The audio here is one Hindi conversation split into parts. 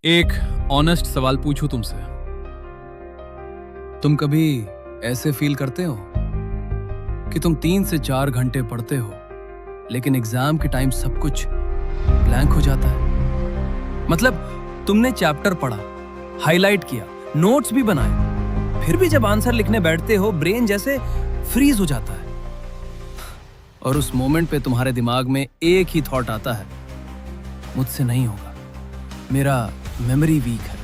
एक ऑनेस्ट सवाल पूछूं तुमसे। तुम कभी ऐसे फील करते हो कि तुम 3 से 4 घंटे पढ़ते हो लेकिन एग्जाम के टाइम सब कुछ ब्लैंक हो जाता है? मतलब तुमने चैप्टर पढ़ा, हाईलाइट किया, नोट्स भी बनाए, फिर भी जब आंसर लिखने बैठते हो ब्रेन जैसे फ्रीज हो जाता है और उस मोमेंट पे तुम्हारे दिमाग में एक ही थॉट आता है, मुझसे नहीं होगा, मेरा मेमोरी वीक है।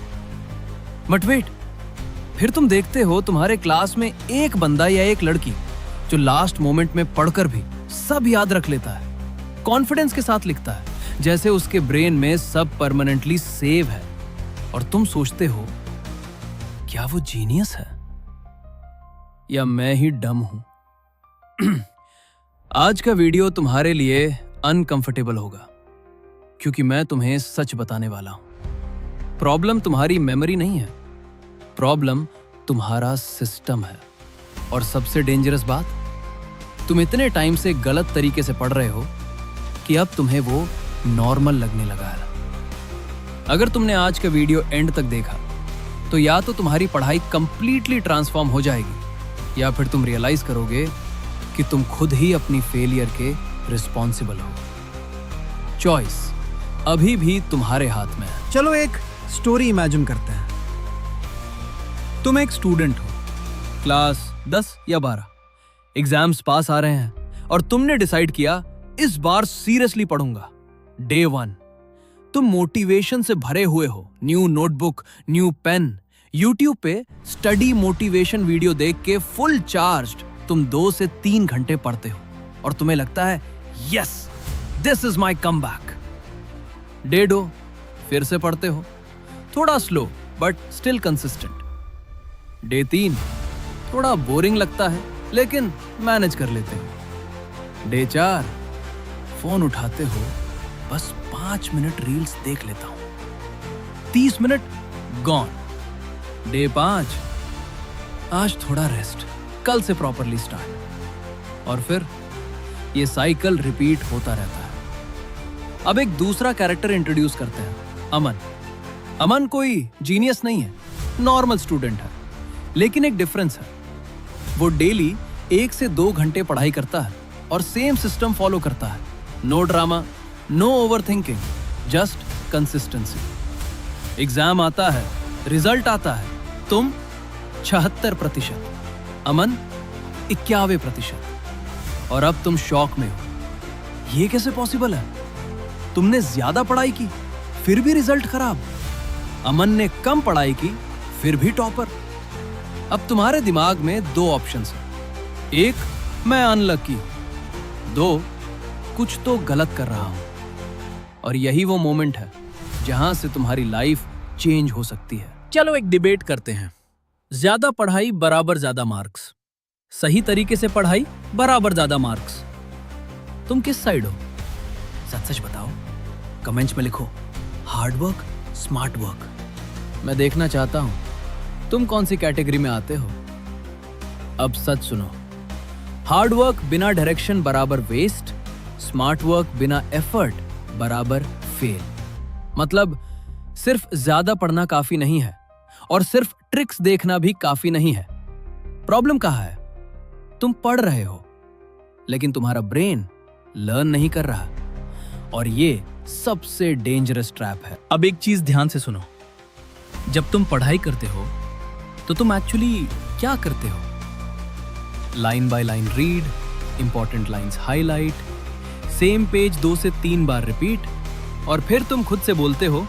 बट वेट, फिर तुम देखते हो तुम्हारे क्लास में एक बंदा या एक लड़की जो लास्ट मोमेंट में पढ़कर भी सब याद रख लेता है, कॉन्फिडेंस के साथ लिखता है जैसे उसके ब्रेन में सब परमानेंटली सेव है, और तुम सोचते हो क्या वो जीनियस है या मैं ही डम हूं? आज का वीडियो तुम्हारे लिए अनकंफर्टेबल होगा क्योंकि मैं तुम्हें सच बताने वाला हूं। प्रॉब्लम तुम्हारी मेमोरी नहीं है, प्रॉब्लम तुम्हारा सिस्टम है। और सबसे डेंजरस बात, तुम इतने टाइम से गलत तरीके से पढ़ रहे हो कि अब तुम्हें वो नॉर्मल लगने लगा है। अगर तुमने आज का वीडियो एंड तक देखा तो या तो तुम्हारी पढ़ाई कंप्लीटली ट्रांसफॉर्म हो जाएगी या फिर तुम रियलाइज करोगे कि तुम खुद ही अपनी फेलियर के रिस्पॉन्सिबल हो। चॉइस अभी भी तुम्हारे हाथ में है। चलो एक स्टोरी इमेजिन करते हैं। तुम एक स्टूडेंट हो, क्लास 10 या 12, एग्जाम्स पास आ रहे हैं और तुमने डिसाइड किया इस बार सीरियसली पढ़ूंगा। डे 1, तुम मोटिवेशन से भरे हुए हो, new notebook, new pen, YouTube पे स्टडी मोटिवेशन वीडियो देख के फुल चार्ज्ड तुम 2 से 3 घंटे पढ़ते हो और तुम्हें लगता है yes, this is my comeback. Day 2, फिर से पढ़ते हो, थोड़ा slow but still consistent. Day 3, थोड़ा बोरिंग लगता है लेकिन मैनेज कर लेते हो। डे 4, फोन उठाते हो, बस 5 मिनट रील्स देख लेता हूं, 30 मिनट गॉन। डे 5, आज थोड़ा रेस्ट, कल से प्रॉपरली स्टार्ट। और फिर ये साइकिल रिपीट होता रहता है। अब एक दूसरा कैरेक्टर इंट्रोड्यूस करते हैं, अमन। अमन कोई जीनियस नहीं है, नॉर्मल स्टूडेंट है, लेकिन एक डिफरेंस है, वो डेली 1 से 2 घंटे पढ़ाई करता है और सेम सिस्टम फॉलो करता है। No drama, no overthinking, just consistency. Exam आता है, रिजल्ट आता है, तुम 76%, अमन 91%। और अब तुम शॉक में हो, ये कैसे पॉसिबल है? तुमने ज्यादा पढ़ाई की फिर भी रिजल्ट खराब, अमन ने कम पढ़ाई की फिर भी टॉपर। अब तुम्हारे दिमाग में 2 ऑप्शंस हैं, एक मैं अनलकी, 2 कुछ तो गलत कर रहा हूं। और यही वो मोमेंट है जहां से तुम्हारी लाइफ चेंज हो सकती है। चलो एक डिबेट करते हैं। ज्यादा पढ़ाई बराबर ज्यादा मार्क्स, सही तरीके से पढ़ाई बराबर ज्यादा मार्क्स। तुम किस साइड हो? सच सच बताओ, कमेंट्स में लिखो, हार्ड वर्क, स्मार्ट वर्क। मैं देखना चाहता हूं तुम कौन सी कैटेगरी में आते हो। अब सच सुनो, हार्ड वर्क बिना डायरेक्शन बराबर वेस्ट, स्मार्ट वर्क बिना एफर्ट बराबर फेल। मतलब सिर्फ ज्यादा पढ़ना काफी नहीं है और सिर्फ ट्रिक्स देखना भी काफी नहीं है। प्रॉब्लम कहाँ है? तुम पढ़ रहे हो लेकिन तुम्हारा ब्रेन लर्न नहीं कर रहा, और ये सबसे डेंजरस ट्रैप है। अब एक चीज ध्यान से सुनो, जब तुम पढ़ाई करते हो तो तुम एक्चुअली क्या करते हो? Line by line read, important lines highlight, same page 2 से 3 बार रिपीट, और फिर तुम खुद से बोलते हो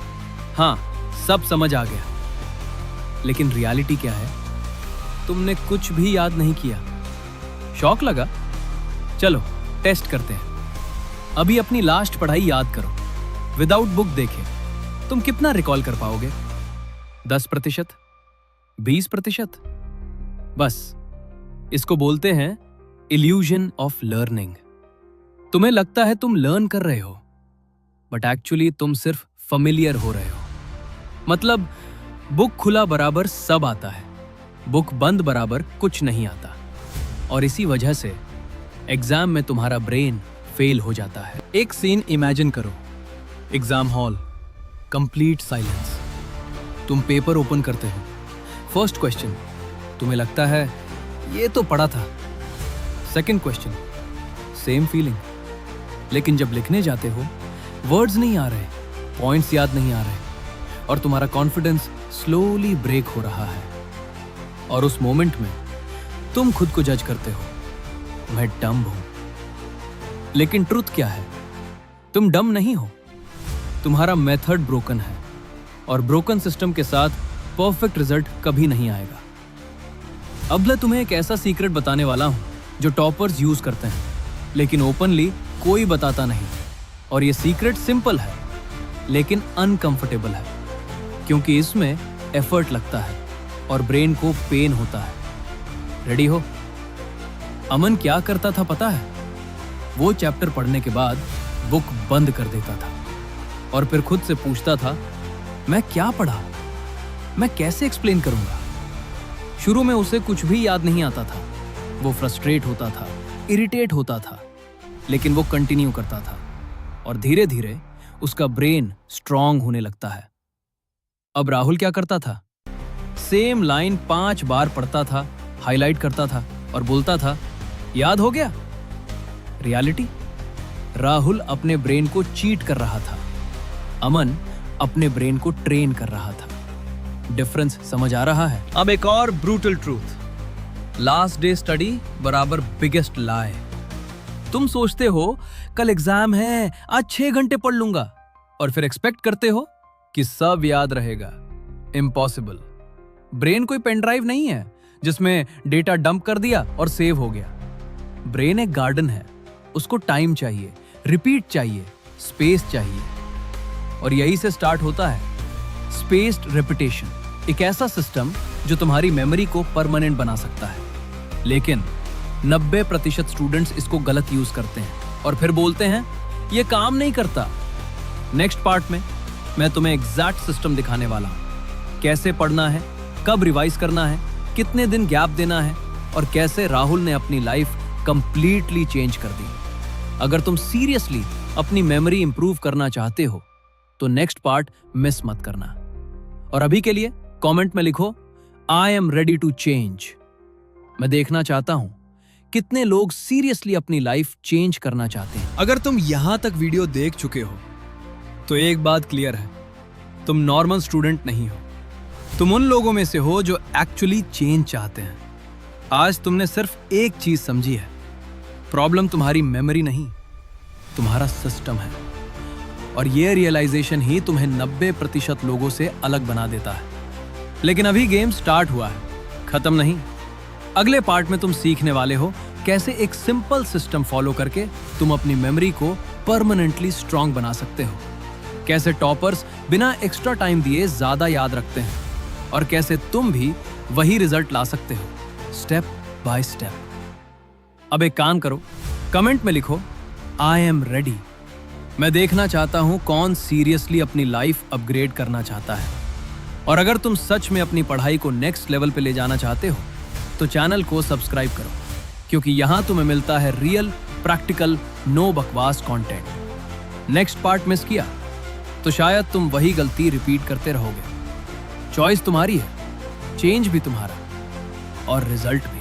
हाँ सब समझ आ गया। लेकिन रियलिटी क्या है? तुमने कुछ भी याद नहीं किया। शॉक लगा? चलो टेस्ट करते हैं। अभी अपनी लास्ट पढ़ाई याद करो, विदाउट बुक देखे तुम कितना रिकॉल कर पाओगे? 10%? 20%? बस इसको बोलते हैं इल्यूजन ऑफ लर्निंग। तुम्हें लगता है तुम लर्न कर रहे हो बट एक्चुअली तुम सिर्फ फैमिलियर हो रहे हो। मतलब बुक खुला बराबर सब आता है, बुक बंद बराबर कुछ नहीं आता। और इसी वजह से एग्जाम में तुम्हारा ब्रेन फेल हो जाता है। एक सीन इमेजिन करो, एग्जाम हॉल, कंप्लीट साइलेंस, तुम पेपर ओपन करते हो। फर्स्ट क्वेश्चन, तुम्हें लगता है ये तो पढ़ा था। Second question, same feeling. लेकिन जब लिखने जाते हो, वर्ड्स नहीं आ रहे, पॉइंट्स याद नहीं आ रहे, और तुम्हारा कॉन्फिडेंस स्लोली ब्रेक हो रहा है। और उस मोमेंट में तुम खुद को जज करते हो, मैं डम हूं। लेकिन ट्रुथ क्या है? तुम डम नहीं हो, तुम्हारा मेथड ब्रोकन है, और ब्रोकन सिस्टम के साथ परफेक्ट रिजल्ट कभी नहीं आएगा। अब मैं तुम्हें एक ऐसा सीक्रेट बताने वाला हूं जो टॉपर्स यूज करते हैं, लेकिन ओपनली कोई बताता नहीं। और ये सीक्रेट सिंपल है, लेकिन अनकंफर्टेबल है, क्योंकि इसमें एफर्ट लगता है और ब्रेन को पेन होता है। रेडी हो? अमन क्या करता था पता है? वो चैप्टर पढ़ने के बाद बुक बंद कर देता था और फिर खुद से पूछता था, मैं क्या पढ़ा? मैं कैसे एक्सप्लेन करूंगा? शुरू में उसे कुछ भी याद नहीं आता था। वो फ्रस्ट्रेट होता था, इरिटेट होता था, लेकिन वो कंटिन्यू करता था और धीरे धीरे उसका ब्रेन स्ट्रांग होने लगता है। अब राहुल क्या करता था? सेम लाइन 5 बार पढ़ता था, हाईलाइट करता था और बोलता था, याद हो गया। रियलिटी, राहुल अपने ब्रेन को चीट कर रहा था, अमन अपने ब्रेन को ट्रेन कर रहा था। डिफरेंस समझ आ रहा है? अब एक और brutal truth, last day study बराबर बिगेस्ट लाई। तुम सोचते हो कल एग्जाम है, आज 6 घंटे पढ़ लूंगा, और फिर एक्सपेक्ट करते हो कि सब याद रहेगा। इम्पॉसिबल। ब्रेन कोई पेन ड्राइव नहीं है जिसमें डेटा डंप कर दिया और सेव हो गया। ब्रेन एक गार्डन है, उसको टाइम चाहिए, रिपीट चाहिए, स्पेस चाहिए, और यही से स्टार्ट होता है स्पेस्ड रेपिटेशन, एक ऐसा सिस्टम जो तुम्हारी मेमोरी को परमानेंट बना सकता है। लेकिन 90% स्टूडेंट्स इसको गलत यूज करते हैं और फिर बोलते हैं ये काम नहीं करता। नेक्स्ट पार्ट में मैं तुम्हें एग्जैक्ट सिस्टम दिखाने वाला हूं, कैसे पढ़ना है, कब रिवाइज करना है, कितने दिन गैप देना है, और कैसे राहुल ने अपनी लाइफ कंप्लीटली चेंज कर दी। अगर तुम सीरियसली अपनी मेमोरी इंप्रूव करना चाहते हो तो नेक्स्ट पार्ट मिस मत करना। और अभी के लिए कमेंट में लिखो, I am ready to change. मैं देखना चाहता हूं कितने लोग सीरियसली अपनी लाइफ चेंज करना चाहते हैं। अगर तुम यहां तक वीडियो देख चुके हो तो एक बात क्लियर है, तुम नॉर्मल स्टूडेंट नहीं हो, तुम उन लोगों में से हो जो एक्चुअली चेंज चाहते हैं। आज तुमने सिर्फ एक चीज समझी है, प्रॉब्लम तुम्हारी मेमोरी नहीं, तुम्हारा सिस्टम है। और ये रियलाइजेशन ही तुम्हें 90% लोगों से अलग बना देता है। लेकिन अभी गेम स्टार्ट हुआ है, खत्म नहीं। अगले पार्ट में तुम सीखने वाले हो कैसे एक सिंपल सिस्टम फॉलो करके तुम अपनी मेमोरी को परमानेंटली स्ट्रांग बना सकते हो, कैसे टॉपर्स बिना एक्स्ट्रा टाइम दिए ज्यादा याद रखते हैं, और कैसे तुम भी वही रिजल्ट ला सकते हो स्टेप बाय स्टेप। अब एक काम करो, कमेंट में लिखो, आई एम रेडी। मैं देखना चाहता हूं कौन सीरियसली अपनी लाइफ अपग्रेड करना चाहता है। और अगर तुम सच में अपनी पढ़ाई को नेक्स्ट लेवल पे ले जाना चाहते हो तो चैनल को सब्सक्राइब करो, क्योंकि यहां तुम्हें मिलता है रियल, प्रैक्टिकल, नो बकवास कंटेंट। नेक्स्ट पार्ट मिस किया तो शायद तुम वही गलती रिपीट करते रहोगे। चॉइस तुम्हारी है, चेंज भी तुम्हारा, और रिजल्ट भी।